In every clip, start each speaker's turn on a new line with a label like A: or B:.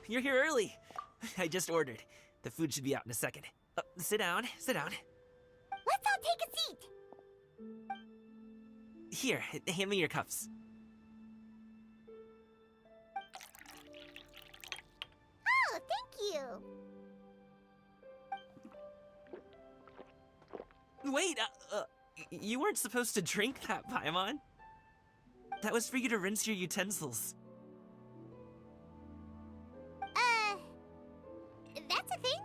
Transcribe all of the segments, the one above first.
A: you're here early. I just ordered. The food should be out in a second. Sit down, sit down.
B: Let's all take a seat.
A: Here, hand me your cups.
B: Oh, thank you.
A: Wait, you weren't supposed to drink that, Paimon. That was for you to rinse your utensils.
B: That's a thing?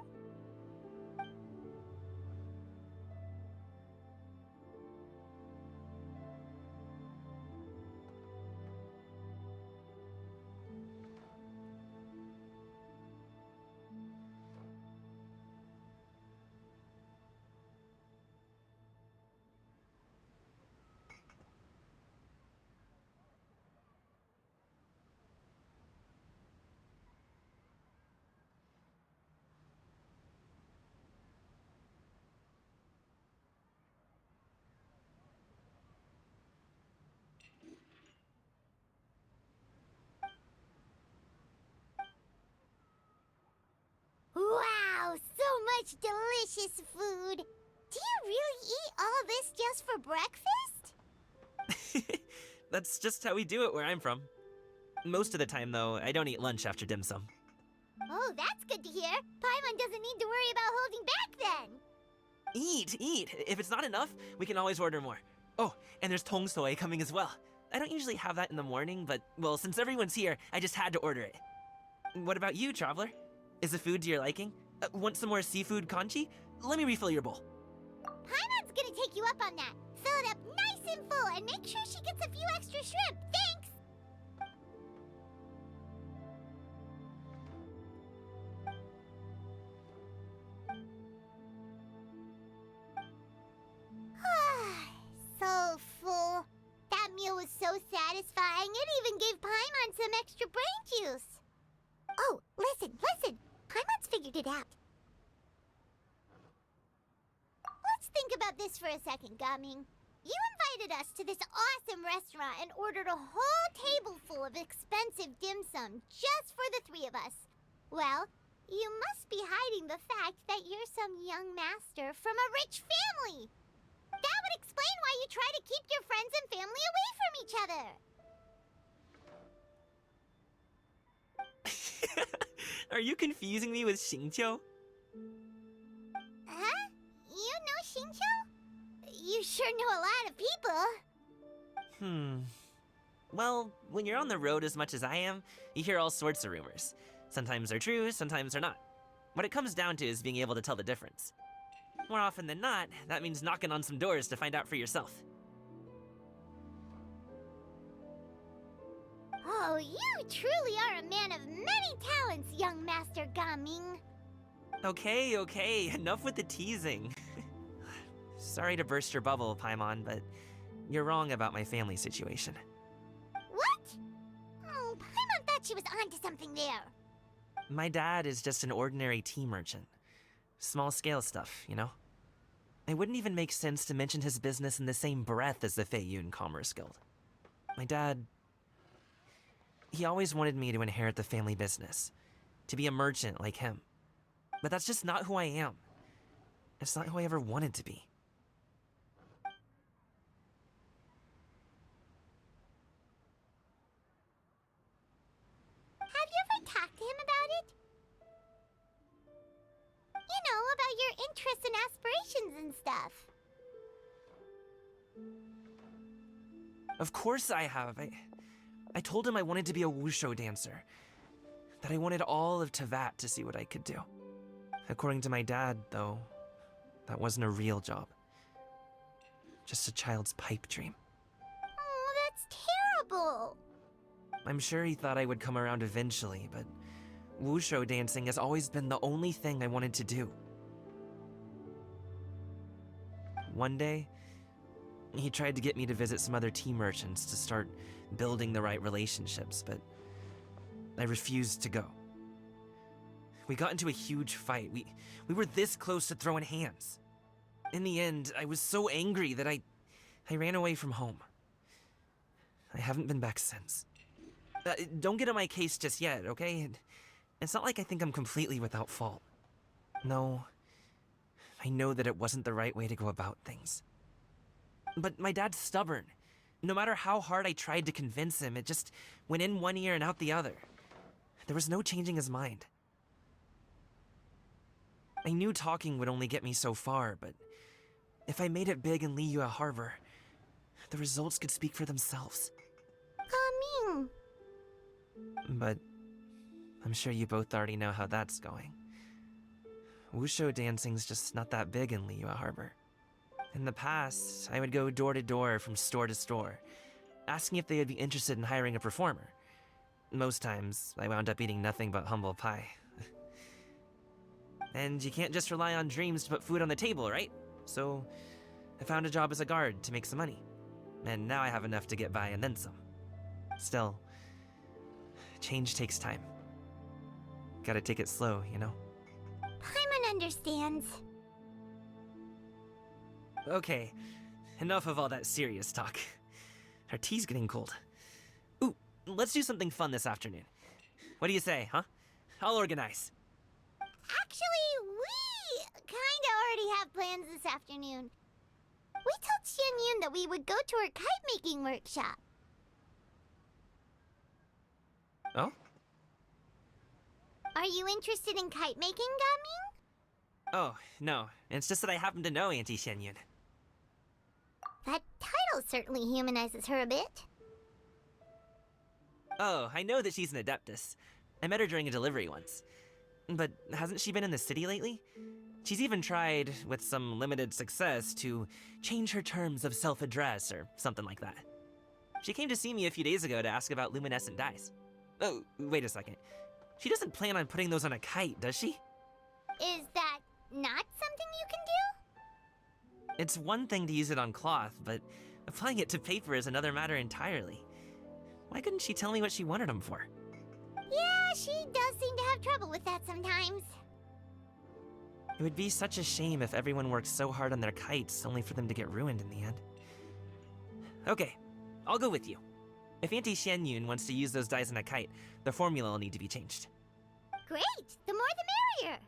B: Wow, so much delicious food. Do you really eat all this just for breakfast?
A: That's just how we do it where I'm from. Most of the time, though, I don't eat lunch after dim sum.
B: Oh, that's good to hear. Paimon doesn't need to worry about holding back then.
A: Eat! If it's not enough, we can always order more. Oh, and there's tong soy coming as well. I don't usually have that in the morning, but, well, since everyone's here, I just had to order it. What about you, traveler? Is the food to your liking? Want some more seafood kanchi? Let me refill your bowl.
B: Paimon's gonna take you up on that. Fill it up nice and full and make sure she gets a few extra shrimp. Thanks! So full. That meal was so satisfying, it even gave Paimon some extra brain juice. Oh, listen! Paimon's figured it out. Let's think about this for a second, Gaming. You invited us to this awesome restaurant and ordered a whole table full of expensive dim sum just for the three of us. Well, you must be hiding the fact that you're some young master from a rich family. That would explain why you try to keep your friends and family away from each other.
A: Are you confusing me with Xingqiu?
B: Huh? You know Xingqiu? You sure know a lot of people.
A: Well, when you're on the road as much as I am, you hear all sorts of rumors. Sometimes they're true, sometimes they're not. What it comes down to is being able to tell the difference. More often than not, that means knocking on some doors to find out for yourself.
B: Oh, you truly are a man of many talents, young Master Gaming.
A: Okay, enough with the teasing. Sorry to burst your bubble, Paimon, but you're wrong about my family situation.
B: What? Oh, Paimon thought she was onto something there.
A: My dad is just an ordinary tea merchant. Small-scale stuff, you know? It wouldn't even make sense to mention his business in the same breath as the Feiyun Commerce Guild. My dad... he always wanted me to inherit the family business, to be a merchant like him. But that's just not who I am. It's not who I ever wanted to be.
B: Have you ever talked to him about it? You know, about your interests and aspirations and stuff.
A: Of course I have. I told him I wanted to be a wushu dancer. That I wanted all of Teyvat to see what I could do. According to my dad, though, that wasn't a real job. Just a child's pipe dream.
B: Oh, that's terrible.
A: I'm sure he thought I would come around eventually, but wushu dancing has always been the only thing I wanted to do. One day, he tried to get me to visit some other tea merchants to start building the right relationships, but I refused to go. We got into a huge fight. We were this close to throwing hands. In the end, I was so angry that I ran away from home. I haven't been back since. Don't get on my case just yet, okay? It's not like I think I'm completely without fault. No, I know that it wasn't the right way to go about things. But my dad's stubborn. No matter how hard I tried to convince him, it just went in one ear and out the other. There was no changing his mind. I knew talking would only get me so far, but if I made it big in Liyue Harbor, the results could speak for themselves.
B: Coming.
A: But I'm sure you both already know how that's going. Wushu dancing's just not that big in Liyue Harbor. In the past, I would go door to door from store to store, asking if they would be interested in hiring a performer. Most times, I wound up eating nothing but humble pie. And you can't just rely on dreams to put food on the table, right? So, I found a job as a guard to make some money. And now I have enough to get by and then some. Still, change takes time. Gotta take it slow, you know?
B: Paimon understands.
A: Okay, enough of all that serious talk. Our tea's getting cold. Ooh, let's do something fun this afternoon. What do you say, huh? I'll organize.
B: Actually, we kinda already have plans this afternoon. We told Xianyun that we would go to her kite-making workshop.
A: Oh?
B: Are you interested in kite-making, Gaming?
A: Oh, no. It's just that I happen to know Auntie Xianyun.
B: That title certainly humanizes her a bit.
A: Oh, I know that she's an adeptus. I met her during a delivery once. But hasn't she been in the city lately? She's even tried, with some limited success, to change her terms of self-address or something like that. She came to see me a few days ago to ask about luminescent dyes. Oh, wait a second. She doesn't plan on putting those on a kite, does she?
B: Is that not something you can do?
A: It's one thing to use it on cloth, but applying it to paper is another matter entirely. Why couldn't she tell me what she wanted them for?
B: Yeah, she does seem to have trouble with that sometimes.
A: It would be such a shame if everyone worked so hard on their kites only for them to get ruined in the end. Okay, I'll go with you. If Auntie Xianyun wants to use those dyes on a kite, the formula will need to be changed.
B: Great! The more the merrier!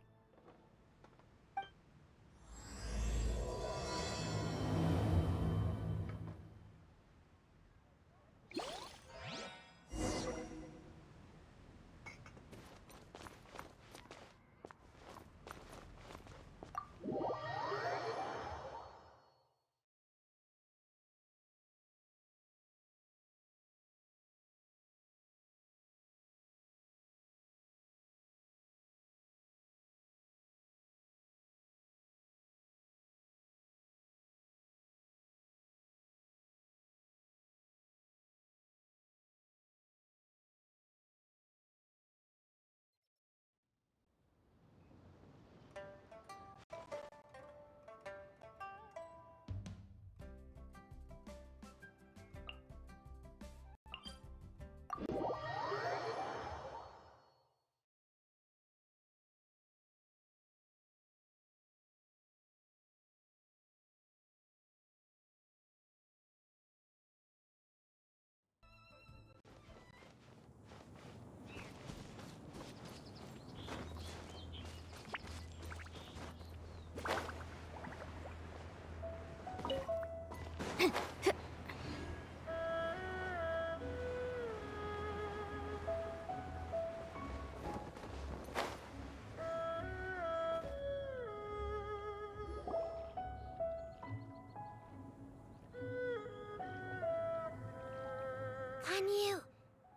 B: Ganyu!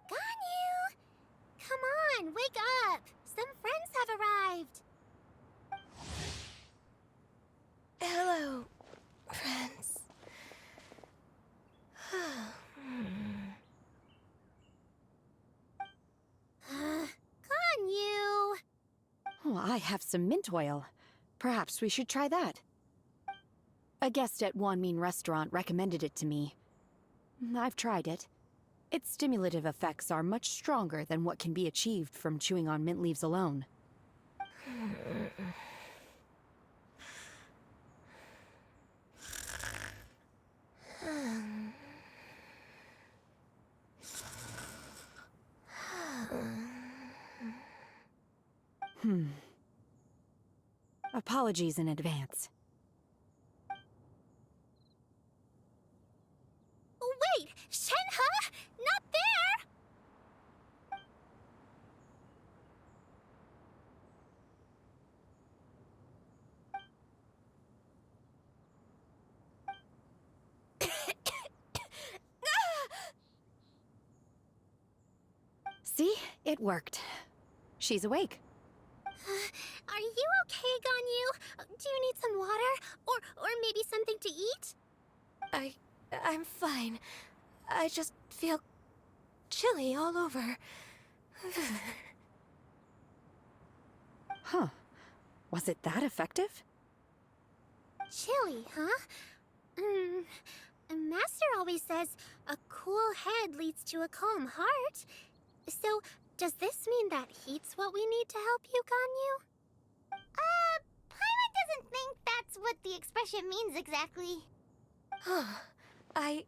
B: Ganyu! Come on, wake up! Some friends have arrived!
C: Hello, friends.
B: Ganyu!
C: Oh, I have some mint oil. Perhaps we should try that. A guest at Wanmin restaurant recommended it to me. I've tried it. Its stimulative effects are much stronger than what can be achieved from chewing on mint leaves alone. Apologies in advance.
B: Wait! Shenhe? Not there!
C: See? It worked. She's awake.
B: Are you okay, Ganyu? Do you need some water? Or maybe something to eat?
D: I'm fine. I just feel chilly all over.
C: Huh. Was it that effective?
B: Chilly, huh? Master always says a cool head leads to a calm heart. So, does this mean that heat's what we need to help you, Ganyu? Paimon doesn't think that's what the expression means exactly.
D: I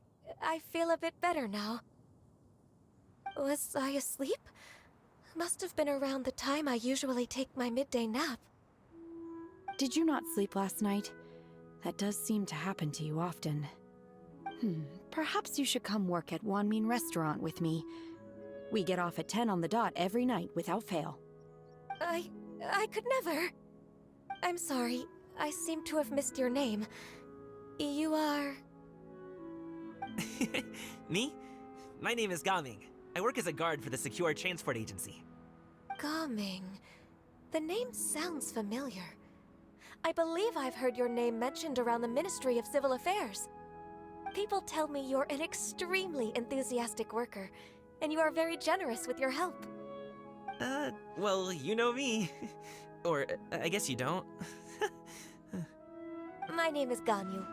D: feel a bit better now. Was I asleep? Must have been around the time I usually take my midday nap.
C: Did you not sleep last night? That does seem to happen to you often. Perhaps you should come work at Wanmin Restaurant with me. We get off at 10 on the dot every night without fail.
D: I could never. I'm sorry. I seem to have missed your name. You are...
A: Me? My name is Gaming. I work as a guard for the Secure Transport Agency.
D: Gaming. The name sounds familiar. I believe I've heard your name mentioned around the Ministry of Civil Affairs. People tell me you're an extremely enthusiastic worker, and you are very generous with your help.
A: Well, you know me. Or, I guess you don't.
D: My name is Ganyu.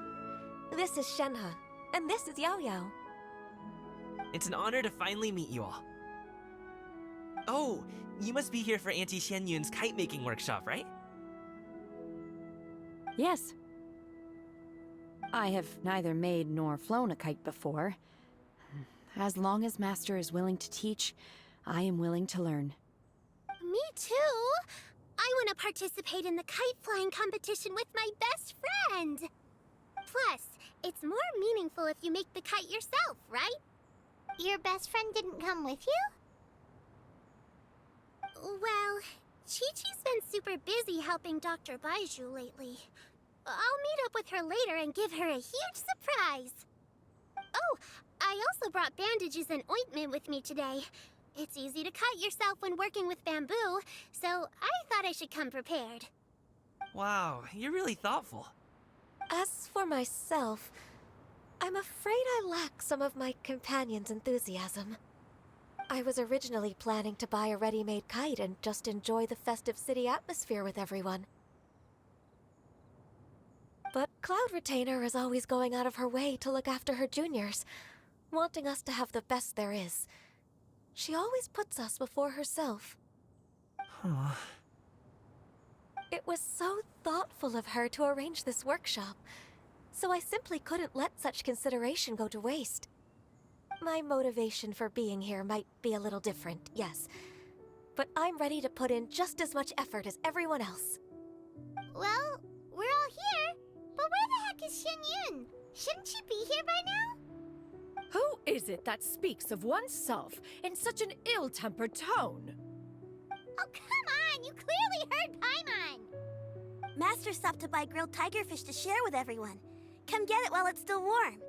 D: This is Shenhe, and this is Yao Yao.
A: It's an honor to finally meet you all. Oh, you must be here for Auntie Xianyun's kite-making workshop, right?
C: Yes. I have neither made nor flown a kite before. As long as Master is willing to teach, I am willing to learn.
B: Me too! I want to participate in the kite flying competition with my best friend! Plus, it's more meaningful if you make the kite yourself, right? Your best friend didn't come with you? Well, Chi-Chi's been super busy helping Dr. Baizhu lately. I'll meet up with her later and give her a huge surprise. Oh, I also brought bandages and ointment with me today. It's easy to cut yourself when working with bamboo, so I thought I should come prepared.
A: Wow, you're really thoughtful.
D: As for myself, I'm afraid I lack some of my companion's enthusiasm. I was originally planning to buy a ready-made kite and just enjoy the festive city atmosphere with everyone. But Cloud Retainer is always going out of her way to look after her juniors, wanting us to have the best there is. She always puts us before herself.
A: Huh.
D: It was so thoughtful of her to arrange this workshop, so I simply couldn't let such consideration go to waste. My motivation for being here might be a little different, yes, but I'm ready to put in just as much effort as everyone else.
B: Well, we're all here, but where the heck is Xianyun? Shouldn't she be here by now?
E: Who is it that speaks of oneself in such an ill-tempered tone?
B: Oh, come on! You clearly heard Paimon! Master stopped to buy grilled tigerfish to share with everyone. Come get it while it's still warm.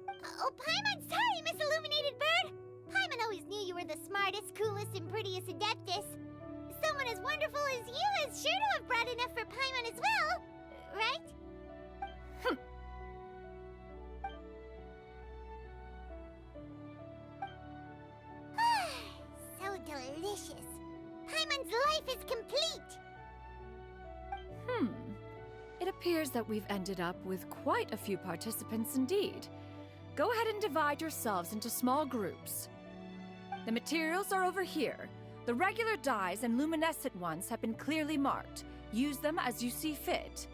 B: Oh, Paimon, sorry, Miss Illuminated Bird! Paimon always knew you were the smartest, coolest, and prettiest Adeptus. Someone as wonderful as you is sure to have brought enough for Paimon as well, right? So delicious. Paimon's life is complete.
E: It appears that we've ended up with quite a few participants indeed. Go ahead and divide yourselves into small groups. The materials are over here. The regular dyes and luminescent ones have been clearly marked. Use them as you see fit.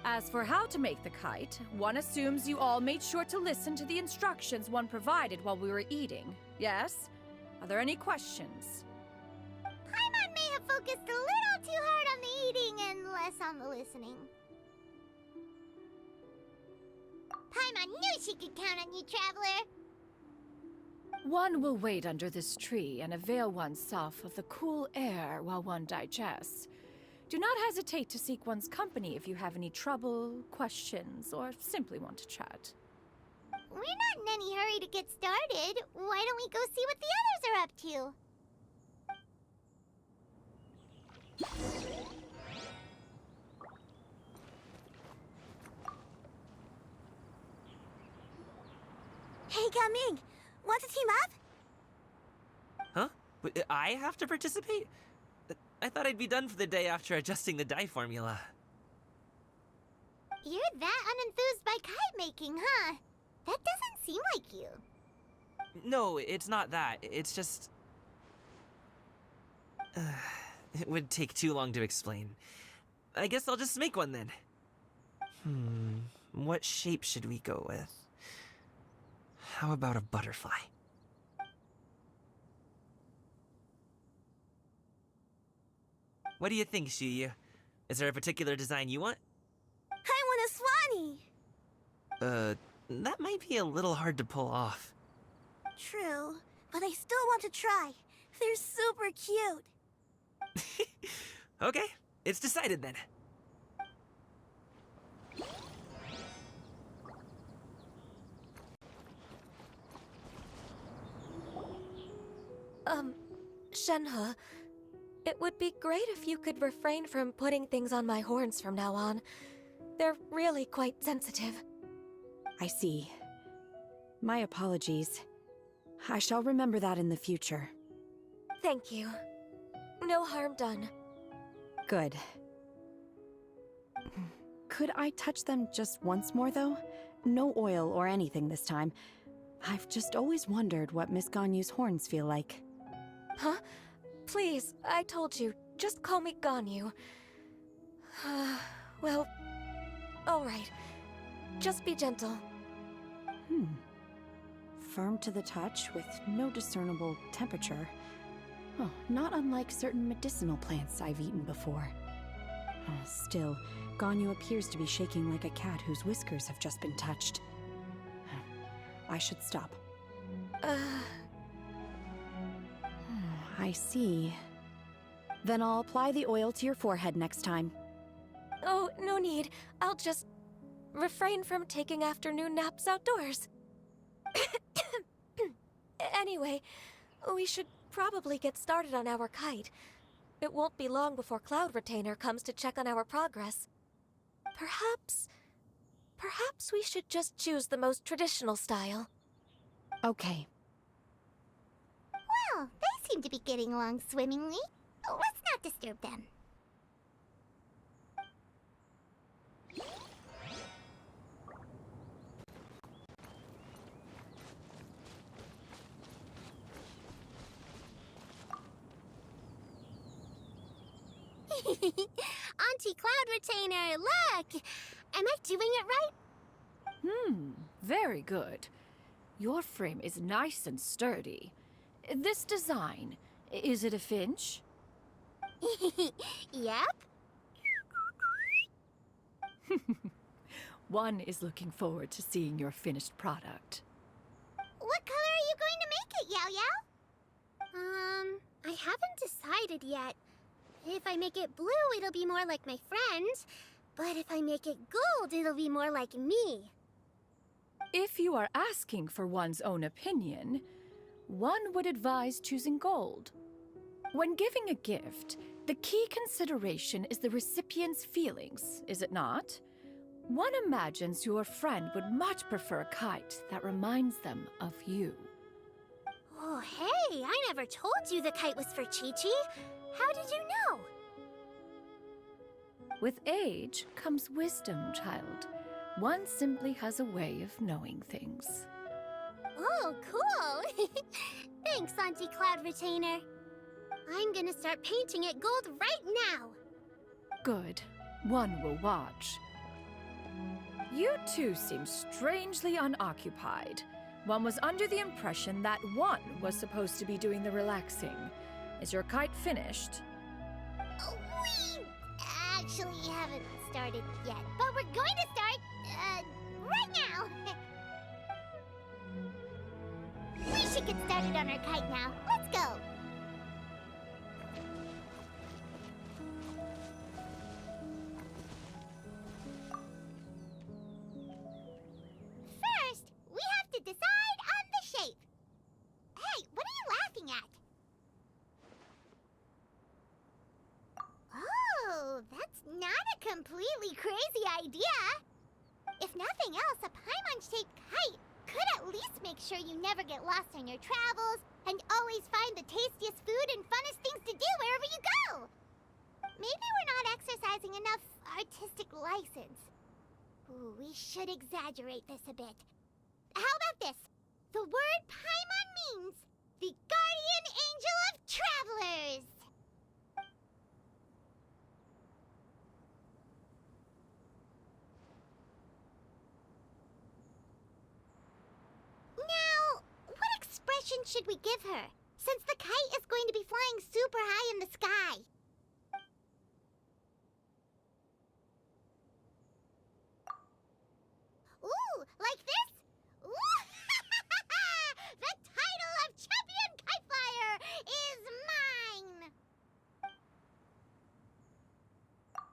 E: As for how to make the kite, one assumes you all made sure to listen to the instructions one provided while we were eating. Yes? Are there any questions?
B: Paimon may have focused a little less on the listening. Paimon knew she could count on you, Traveler!
E: One will wait under this tree and avail oneself of the cool air while one digests. Do not hesitate to seek one's company if you have any trouble, questions, or simply want to chat.
B: We're not in any hurry to get started. Why don't we go see what the others are up to?
D: Hey, Gaming! Want to team up?
A: Huh? But I have to participate? I thought I'd be done for the day after adjusting the die formula.
B: You're that unenthused by kite making, huh? That doesn't seem like you.
A: No, it's not that. It's just... it would take too long to explain. I guess I'll just make one then. What shape should we go with? How about a butterfly? What do you think, Shuyu? Is there a particular design you want?
D: I want a swanee!
A: That might be a little hard to pull off.
D: True, but I still want to try. They're super cute.
A: Okay, it's decided then.
D: Shenhe, it would be great if you could refrain from putting things on my horns from now on. They're really quite sensitive.
C: I see. My apologies. I shall remember that in the future.
D: Thank you. No harm done.
C: Good. Could I touch them just once more, though? No oil or anything this time. I've just always wondered what Miss Ganyu's horns feel like.
D: Huh? Please, I told you. Just call me Ganyu. Well, alright. Just be gentle.
C: Firm to the touch with no discernible temperature. Oh, not unlike certain medicinal plants I've eaten before. Still, Ganyu appears to be shaking like a cat whose whiskers have just been touched. I should stop. I see. Then I'll apply the oil to your forehead next time.
D: Oh, no need. I'll just refrain from taking afternoon naps outdoors. Anyway, we should probably get started on our kite. It won't be long before Cloud Retainer comes to check on our progress. Perhaps we should just choose the most traditional style.
C: Okay.
B: Well, they seem to be getting along swimmingly. Let's not disturb them. Auntie Cloud Retainer, look! Am I doing it right?
E: Very good. Your frame is nice and sturdy. This design, is it a finch?
B: Yep.
E: One is looking forward to seeing your finished product.
B: What color are you going to make it, Yao Yao? I haven't decided yet. If I make it blue, it'll be more like my friend. But if I make it gold, it'll be more like me.
E: If you are asking for one's own opinion, one would advise choosing gold. When giving a gift, the key consideration is the recipient's feelings, is it not? One imagines your friend would much prefer a kite that reminds them of you.
B: Oh, hey, I never told you the kite was for Chi-Chi. How did you know?
E: With age comes wisdom, child. One simply has a way of knowing things.
B: Oh, cool. Thanks, Auntie Cloud Retainer. I'm gonna start painting it gold right now.
E: Good. One will watch. You two seem strangely unoccupied. One was under the impression that one was supposed to be doing the relaxing. Is your kite finished?
B: We actually haven't started yet, but we're going to start, right now. We should get started on our kite now. Let's go. First, we have to decide on the shape. Hey, what are you laughing at? Oh, that's not a completely crazy idea. If nothing else, a Paimon-shaped kite could at least make sure you never get lost on your travels and always find the tastiest food and funnest things to do wherever you go. Maybe we're not exercising enough artistic license. Ooh, we should exaggerate this a bit. How about this? The word Paimon means the guardian angel of travelers. Now, what expression should we give her, since the kite is going to be flying super high in the sky? Ooh, like this? Ooh! The title of champion kite flyer is mine!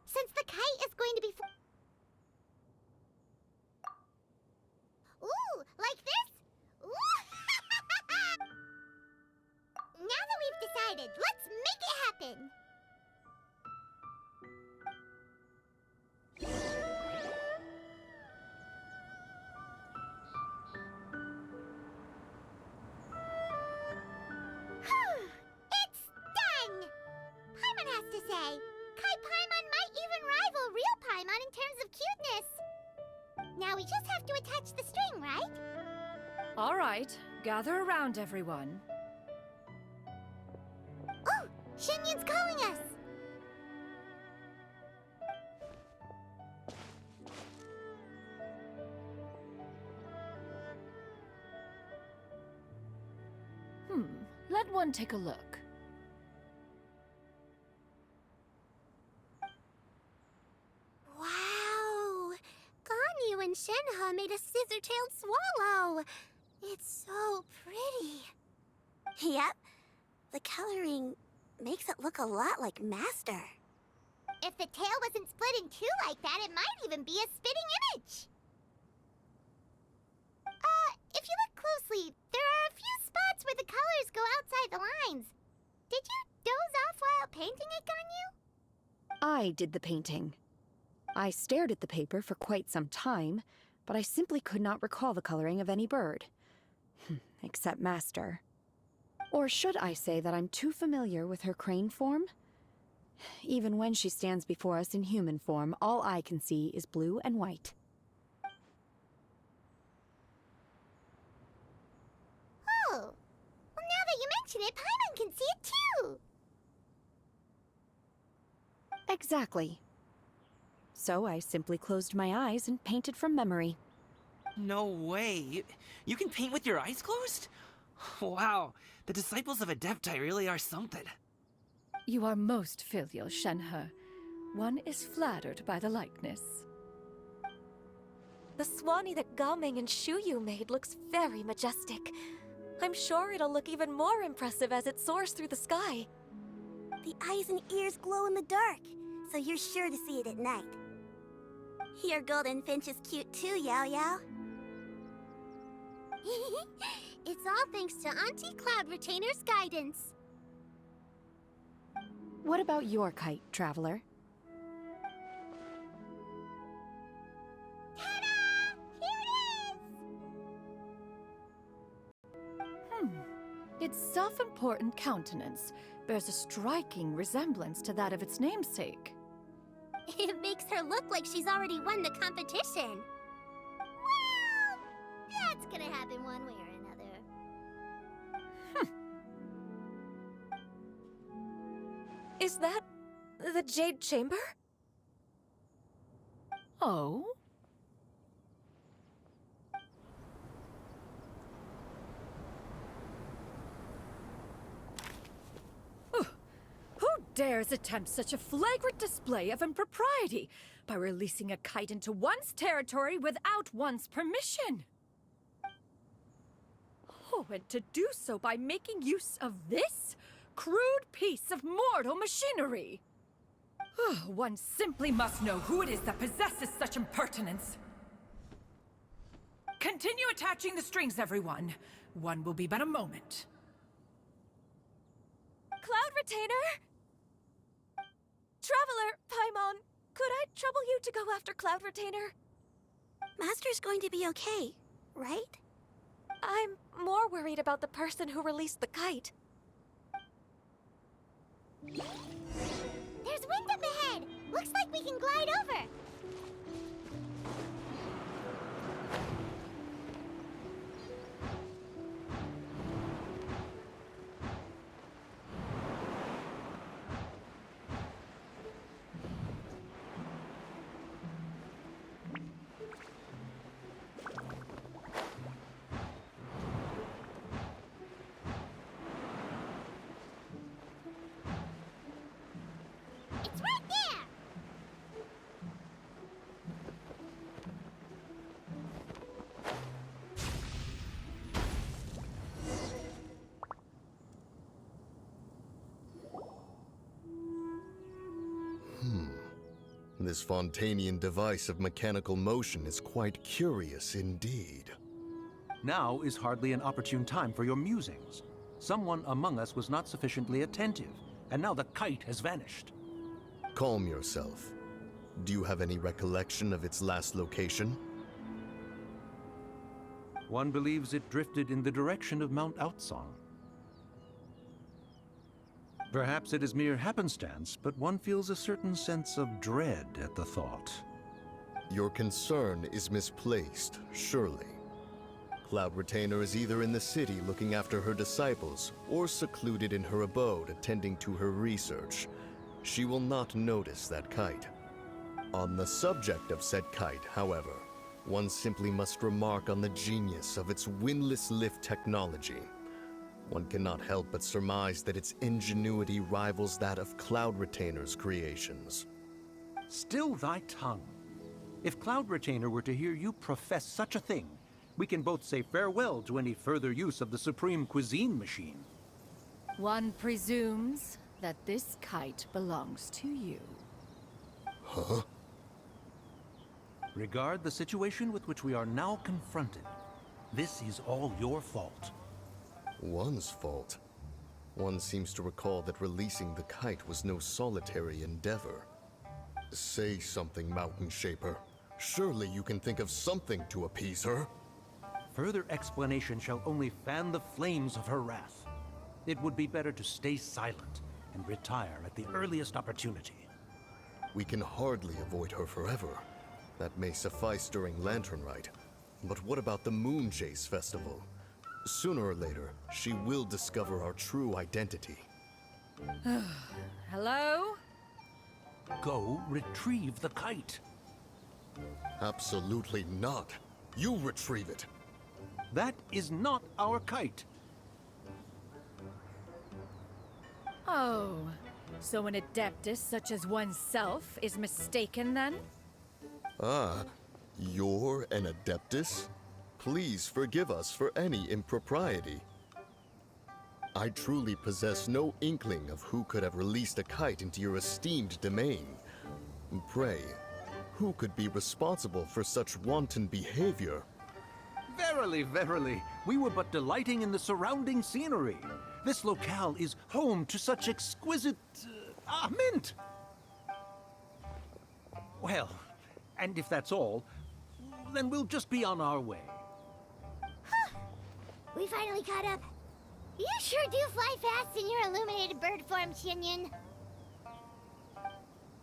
B: Since the kite is going to be Ooh, like this? Ooh! Now that we've decided, let's make it happen! It's done! Paimon has to say, Kai Paimon might even rival real Paimon in terms of cuteness. Now we just have to attach the string, right?
E: All right, gather around, everyone.
B: Oh, Shenyun's calling us!
E: Let one take a look.
B: Wow! Ganyu and Shenhe made a scissor-tailed swallow! It's so pretty.
F: Yep. The coloring makes it look a lot like Master.
B: If the tail wasn't split in two like that, it might even be a spitting image. If you look closely, there are a few spots where the colors go outside the lines. Did you doze off while painting it, Ganyu?
C: I did the painting. I stared at the paper for quite some time, but I simply could not recall the coloring of any bird. Except Master. Or should I say that I'm too familiar with her crane form? Even when she stands before us in human form, all I can see is blue and white.
B: Oh, well, now that you mention it, Paimon can see it too!
C: Exactly. So I simply closed my eyes and painted from memory.
A: No way. You can paint with your eyes closed? Wow, the disciples of Adepti really are something.
E: You are most filial, Shenhe. One is flattered by the likeness.
D: The Swanee that Gaming and Shuyu made looks very majestic. I'm sure it'll look even more impressive as it soars through the sky.
F: The eyes and ears glow in the dark, so you're sure to see it at night. Your golden finch is cute too, Yao Yao.
B: It's all thanks to Auntie Cloud Retainer's guidance.
C: What about your kite, Traveler?
B: Ta-da! Here it is!
E: Its self-important countenance bears a striking resemblance to that of its namesake.
B: It makes her look like she's already won the competition. Well, that's gonna happen one way or another.
D: Is that the Jade Chamber?
E: Oh? Who dares attempt such a flagrant display of impropriety by releasing a kite into one's territory without one's permission? Oh, and to do so by making use of this crude piece of mortal machinery. One simply must know who it is that possesses such impertinence. Continue attaching the strings, everyone. One will be but a moment.
D: Cloud Retainer? Traveler, Paimon, could I trouble you to go after Cloud Retainer?
F: Master's going to be okay, right?
D: I'm more worried about the person who released the kite.
B: There's wind up ahead! Looks like we can glide over! It's right there!
G: This Fontanian device of mechanical motion is quite curious indeed.
H: Now is hardly an opportune time for your musings. Someone among us was not sufficiently attentive, and now the kite has vanished.
G: Calm yourself. Do you have any recollection of its last location?
H: One believes it drifted in the direction of Mount Outsong. Perhaps it is mere happenstance, but one feels a certain sense of dread at the thought.
G: Your concern is misplaced, surely. Cloud Retainer is either in the city looking after her disciples, or secluded in her abode attending to her research. She will not notice that kite. On the subject of said kite, however, one simply must remark on the genius of its windless lift technology. One cannot help but surmise that its ingenuity rivals that of Cloud Retainer's creations.
H: Still thy tongue. If Cloud Retainer were to hear you profess such a thing, we can both say farewell to any further use of the Supreme Cuisine Machine.
E: One presumes that this kite belongs to you.
G: Huh?
H: Regard the situation with which we are now confronted. This is all your fault.
G: One's fault. One seems to recall that releasing the kite was no solitary endeavor. Say something, Mountain Shaper. Surely you can think of something to appease her.
H: Further explanation shall only fan the flames of her wrath. It would be better to stay silent and retire at the earliest opportunity.
G: We can hardly avoid her forever. That may suffice during Lantern Rite. But what about the Moon Chase Festival? Sooner or later, she will discover our true identity.
E: Hello?
H: Go retrieve the kite.
G: Absolutely not. You retrieve it.
H: That is not our kite.
E: Oh, so an adeptus such as oneself is mistaken then?
G: Ah, you're an adeptus? Please forgive us for any impropriety. I truly possess no inkling of who could have released a kite into your esteemed domain. Pray, who could be responsible for such wanton behavior?
H: Verily, verily, we were but delighting in the surrounding scenery. This locale is home to such exquisite... mint! Well, and if that's all, then we'll just be on our way.
B: We finally caught up. You sure do fly fast in your illuminated bird form, Shinyan.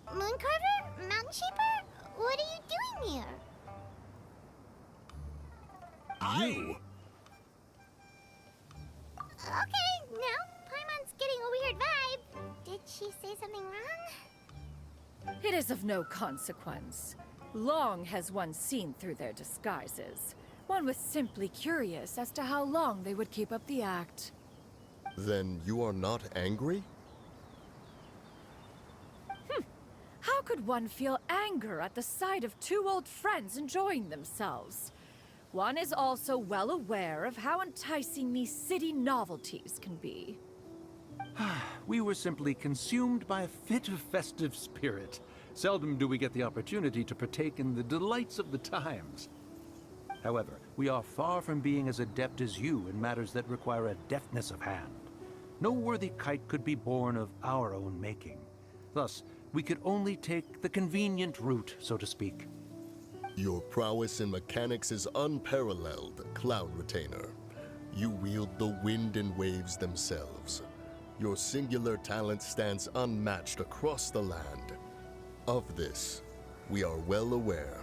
B: Mooncarver? Mountain Shaper? What are you doing here?
G: You?
B: Okay, now Paimon's getting a weird vibe. Did she say something wrong?
E: It is of no consequence. Long has one seen through their disguises. One was simply curious as to how long they would keep up the act.
G: Then you are not angry?
E: How could one feel anger at the sight of two old friends enjoying themselves? One is also well aware of how enticing these city novelties can be.
H: We were simply consumed by a fit of festive spirit. Seldom do we get the opportunity to partake in the delights of the times. However, we are far from being as adept as you in matters that require a deftness of hand. No worthy kite could be born of our own making. Thus, we could only take the convenient route, so to speak.
G: Your prowess in mechanics is unparalleled, Cloud Retainer. You wield the wind and waves themselves. Your singular talent stands unmatched across the land. Of this, we are well aware.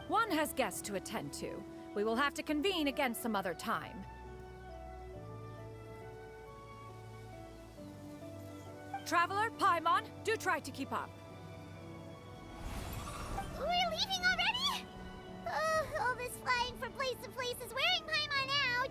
E: One has guests to attend to. We will have to convene again some other time. Traveler, Paimon, do try to keep up.
B: We're leaving already? All this flying from place to place is wearing Paimon out.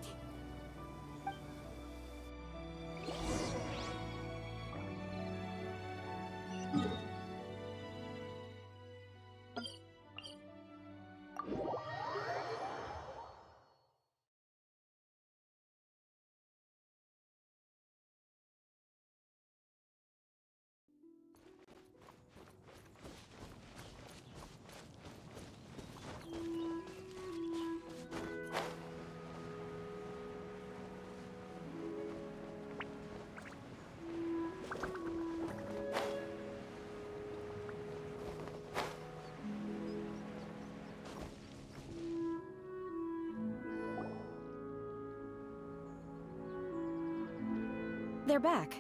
C: They're back.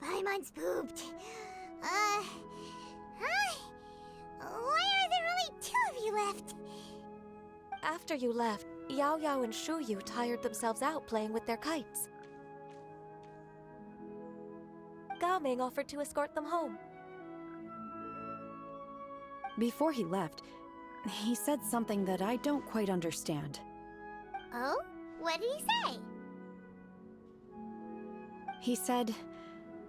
B: Paimon's pooped. Hi. Why are there only two of you left?
D: After you left, Yao Yao and Shu Yu tired themselves out playing with their kites. Gaming offered to escort them home.
C: Before he left, he said something that I don't quite understand.
B: Oh? What did he say?
C: He said,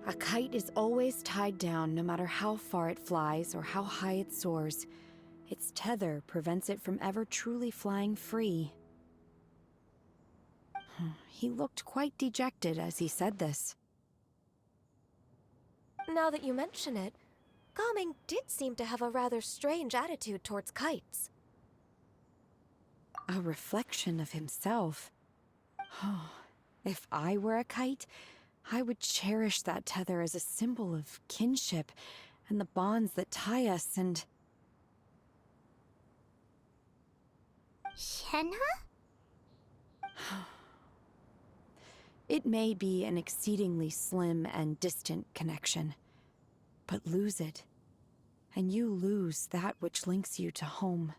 C: a kite is always tied down no matter how far it flies or how high it soars. Its tether prevents it from ever truly flying free. He looked quite dejected as he said this.
D: Now that you mention it, Gaming did seem to have a rather strange attitude towards kites.
C: A reflection of himself. If I were a kite, I would cherish that tether as a symbol of kinship and the bonds that tie us and...
B: Shenhe?
C: It may be an exceedingly slim and distant connection, but lose it, and you lose that which links you to home.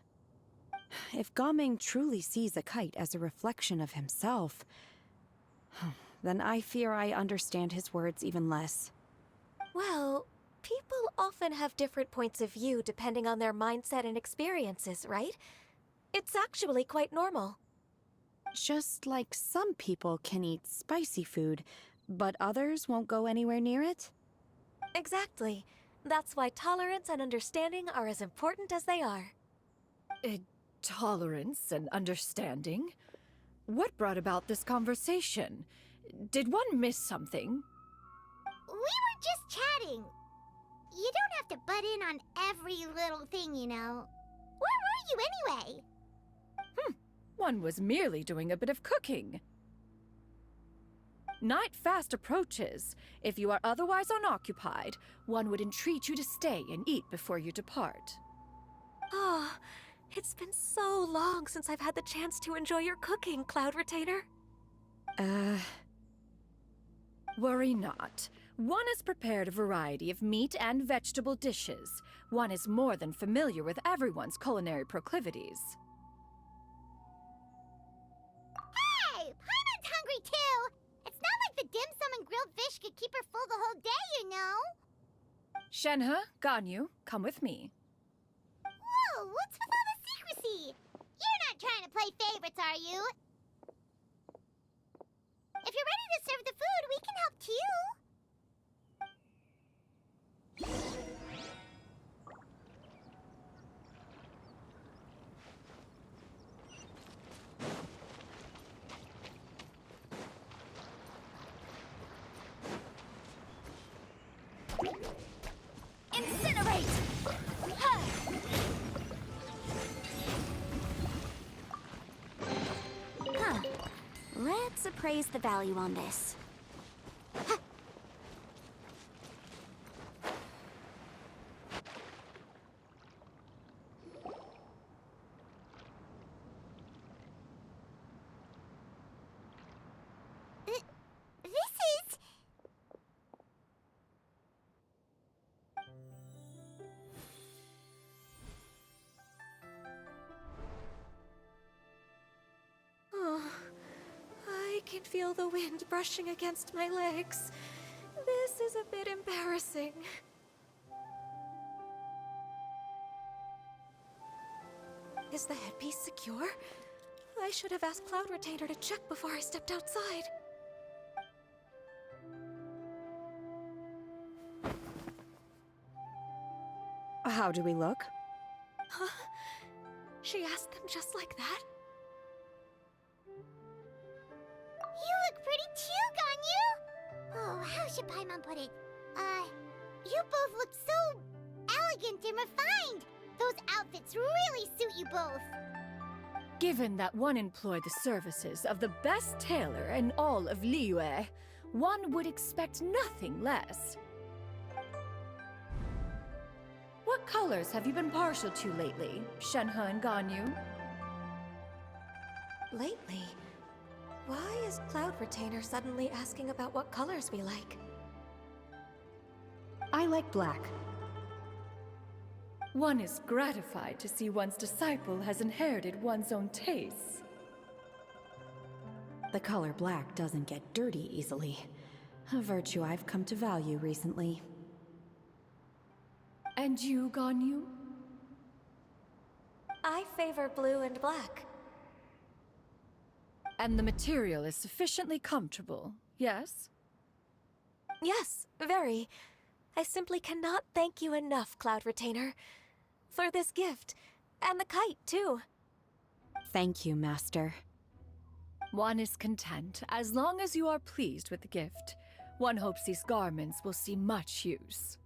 C: If Gaming truly sees a kite as a reflection of himself, then I fear I understand his words even less.
D: Well, people often have different points of view depending on their mindset and experiences, right? It's actually quite normal.
C: Just like some people can eat spicy food, but others won't go anywhere near it?
D: Exactly. That's why tolerance and understanding are as important as they are.
E: Tolerance and understanding? What brought about this conversation? Did one miss something?
B: We were just chatting. You don't have to butt in on every little thing, you know. Where were you anyway?
E: One was merely doing a bit of cooking. Night fast approaches. If you are otherwise unoccupied, one would entreat you to stay and eat before you depart.
D: Oh, it's been so long since I've had the chance to enjoy your cooking, Cloud Retainer.
E: Worry not. One has prepared a variety of meat and vegetable dishes. One is more than familiar with everyone's culinary proclivities.
B: Hey! Paimon's hungry too! It's not like the dim sum and grilled fish could keep her full the whole day, you know?
E: Shenhe, Ganyu, come with me.
B: Whoa, what's with all the secrecy? You're not trying to play favorites, are you? If you're ready to serve the food, we can help too.
F: Incinerate! Huh. Let's appraise the value on this.
B: This is...
D: Oh, I can feel the wind brushing against my legs. This is a bit embarrassing. Is the headpiece secure? I should have asked Cloud Retainer to check before I stepped outside.
C: How do we look?
D: Huh? She asked them just like that?
B: You look pretty too, Ganyu! Oh, how should Paimon put it? You both look so elegant and refined! Those outfits really suit you both.
E: Given that one employed the services of the best tailor in all of Liyue, one would expect nothing less. What colors have you been partial to lately, Shenhe and Ganyu?
D: Lately? Why is Cloud Retainer suddenly asking about what colors we like?
C: I like black.
E: One is gratified to see one's disciple has inherited one's own tastes.
C: The color black doesn't get dirty easily. A virtue I've come to value recently.
E: And you, Ganyu?
D: I favor blue and black.
E: And the material is sufficiently comfortable, yes?
D: Yes, very. I simply cannot thank you enough, Cloud Retainer. For this gift. And the kite, too.
C: Thank you, Master.
E: One is content as long as you are pleased with the gift. One hopes these garments will see much use.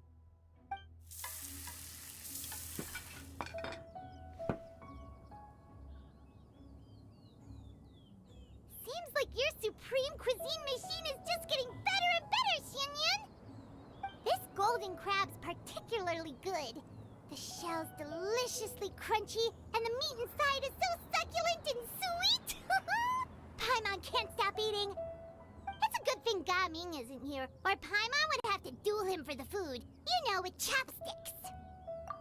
B: Seems like your supreme cuisine machine is just getting better and better, Xinyun! This golden crab's particularly good. The shell's deliciously crunchy, and the meat inside is so succulent and sweet! Paimon can't stop eating. It's a good thing Gaming isn't here, or Paimon would have to duel him for the food. You know, with chopsticks.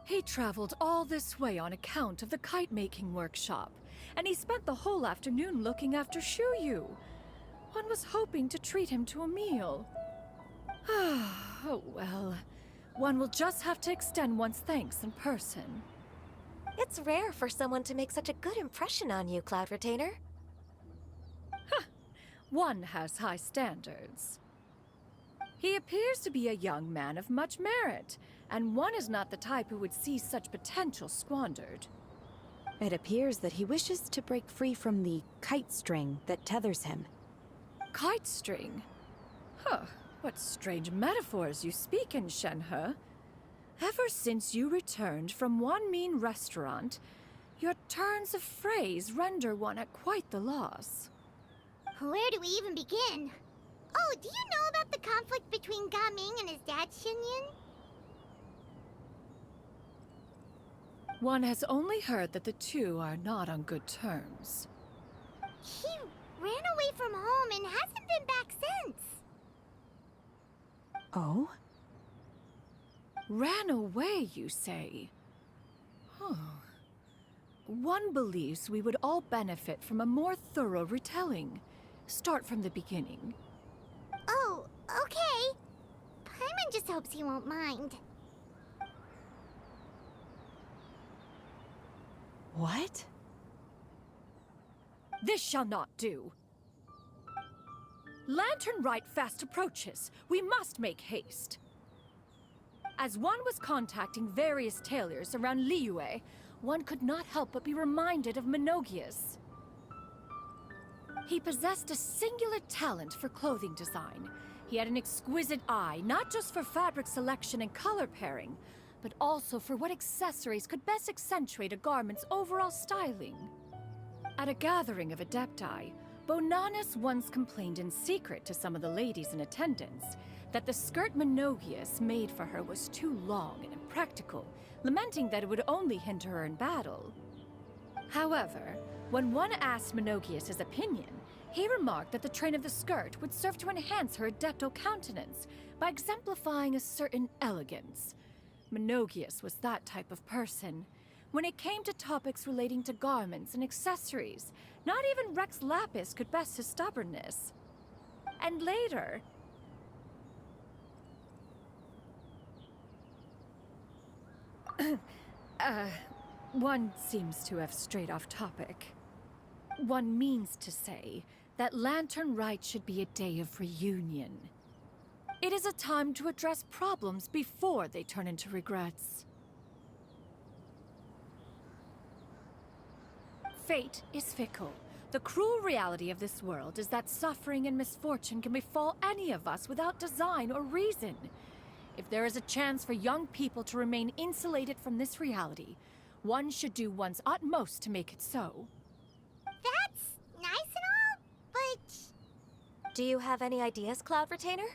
E: He traveled all this way on account of the kite-making workshop, and he spent the whole afternoon looking after Shuyu. One was hoping to treat him to a meal. Oh well. One will just have to extend one's thanks in person.
D: It's rare for someone to make such a good impression on you, Cloud Retainer.
E: One has high standards. He appears to be a young man of much merit, and one is not the type who would see such potential squandered.
C: It appears that he wishes to break free from the kite string that tethers him.
E: Kite string? Huh. What strange metaphors you speak in, Shenhe. Ever since you returned from one mean restaurant, your turns of phrase render one at quite the loss.
B: Where do we even begin? Oh, do you know about the conflict between Gaming and his dad, Xinyun?
E: One has only heard that the two are not on good terms.
B: He ran away from home and hasn't been back since.
C: Oh?
E: Ran away, you say? Huh. One believes we would all benefit from a more thorough retelling. Start from the beginning.
B: Oh, okay. Paimon just hopes he won't mind.
C: What?
E: This shall not do. Lantern Rite fast approaches. We must make haste. As one was contacting various tailors around Liyue, one could not help but be reminded of Menogius. He possessed a singular talent for clothing design. He had an exquisite eye, not just for fabric selection and color pairing, but also for what accessories could best accentuate a garment's overall styling. At a gathering of Adepti, Bonanis once complained in secret to some of the ladies in attendance that the skirt Menogius made for her was too long and impractical, lamenting that it would only hinder her in battle. However, when one asked Menogius his opinion, he remarked that the train of the skirt would serve to enhance her adepto countenance by exemplifying a certain elegance. Menogius was that type of person. When it came to topics relating to garments and accessories, not even Rex Lapis could best his stubbornness. And later... one seems to have strayed off topic. One means to say that Lantern Rite should be a day of reunion. It is a time to address problems before they turn into regrets. Fate is fickle. The cruel reality of this world is that suffering and misfortune can befall any of us without design or reason. If there is a chance for young people to remain insulated from this reality, one should do one's utmost to make it so.
B: That's nice and all, but...
D: Do you have any ideas, Cloud Retainer?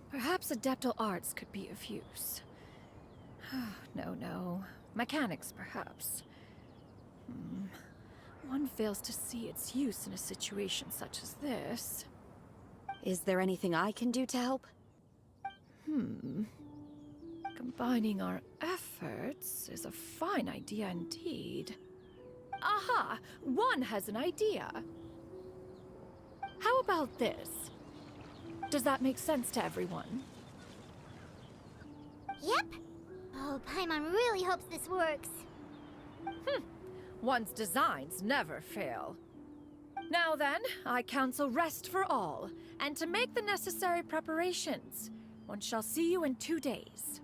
E: Perhaps adeptal arts could be of use. No. Mechanics, perhaps. One fails to see its use in a situation such as this.
C: Is there anything I can do to help?
E: Combining our efforts is a fine idea indeed. Aha! One has an idea. How about this? Does that make sense to everyone?
B: Yep. Oh, Paimon really hopes this works.
E: One's designs never fail. Now then, I counsel rest for all, and to make the necessary preparations. One shall see you in 2 days.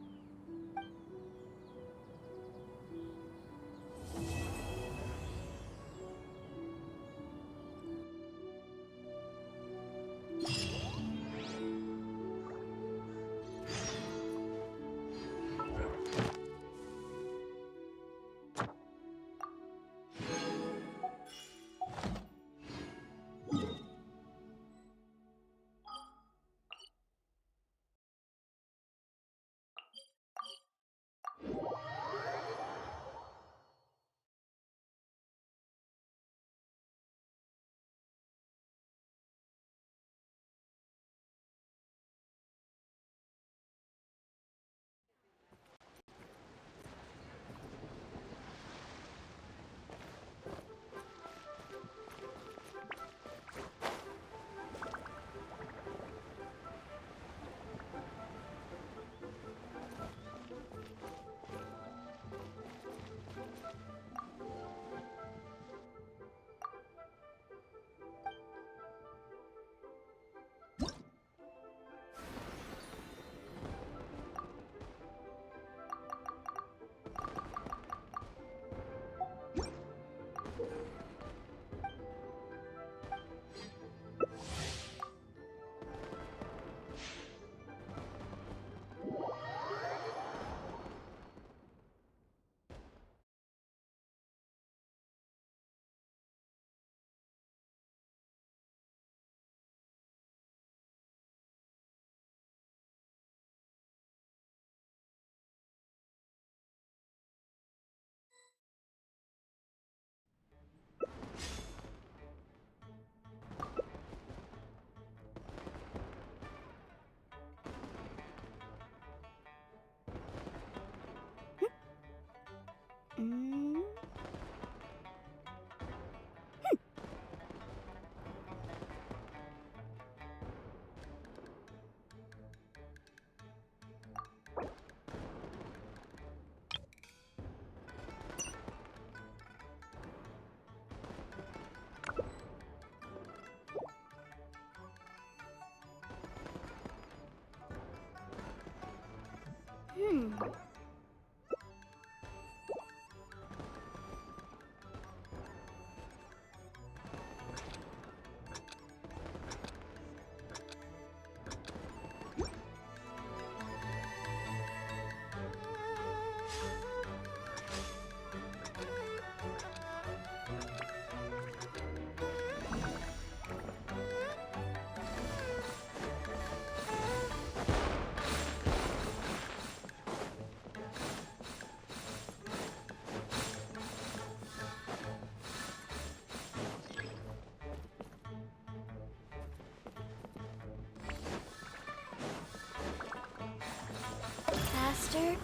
D: Faster.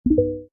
I: I'll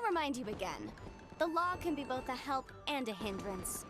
I: remind you again. The law can be both a help and a hindrance.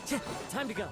J: Time to go.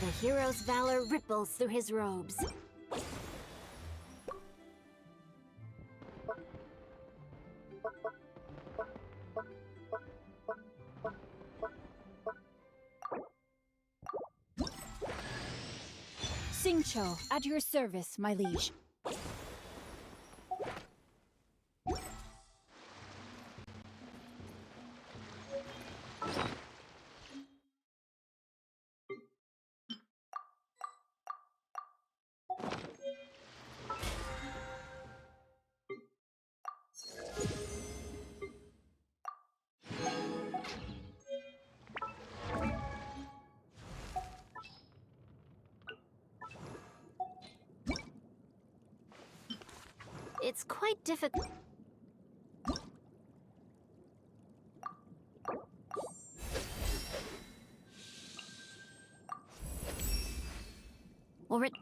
I: The hero's valor ripples through his robes.
J: Singcho, at your service, my liege.
I: It's quite difficult. Or it...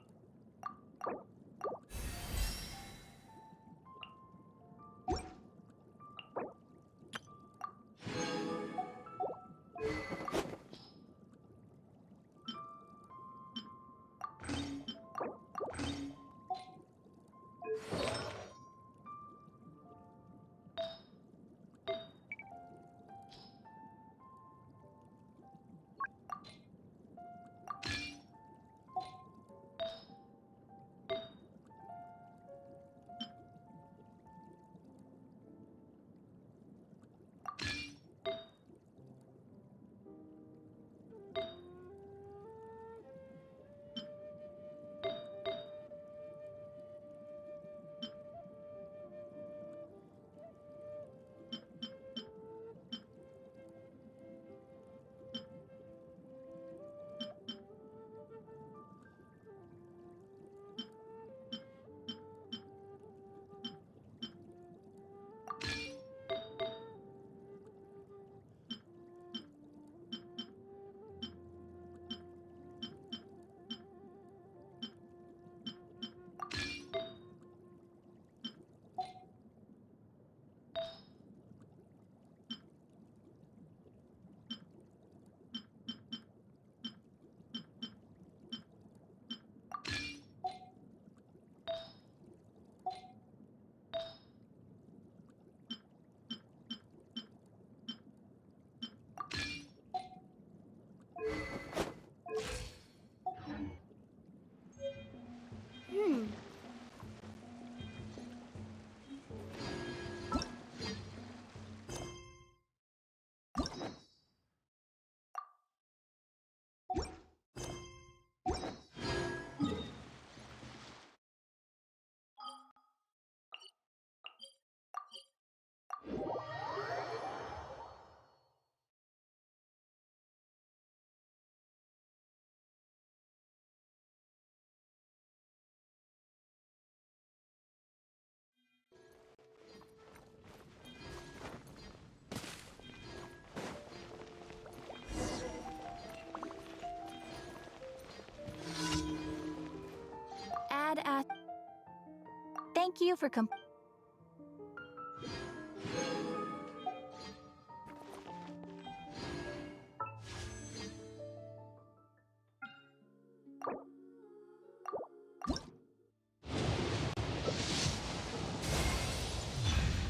J: Thank you for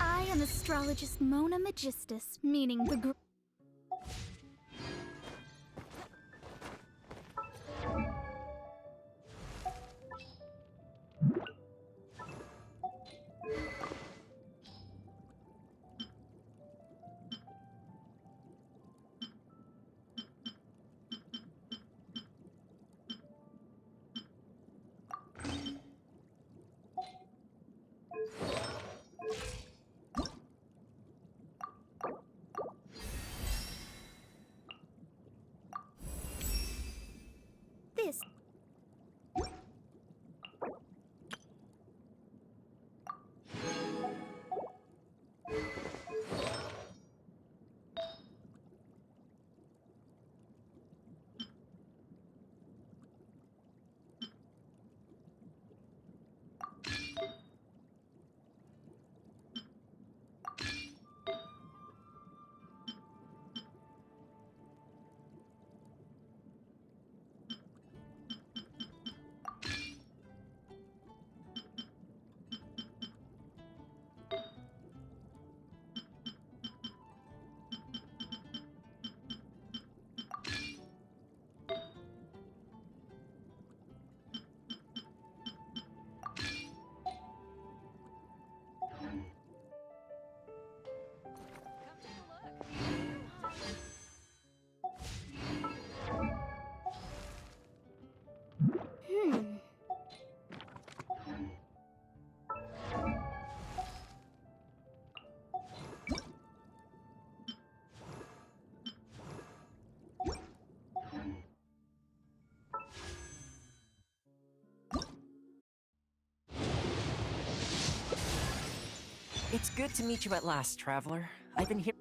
I: I am astrologist Mona Magistus, meaning the this.
A: It's good to meet you at last, traveler. I've been here.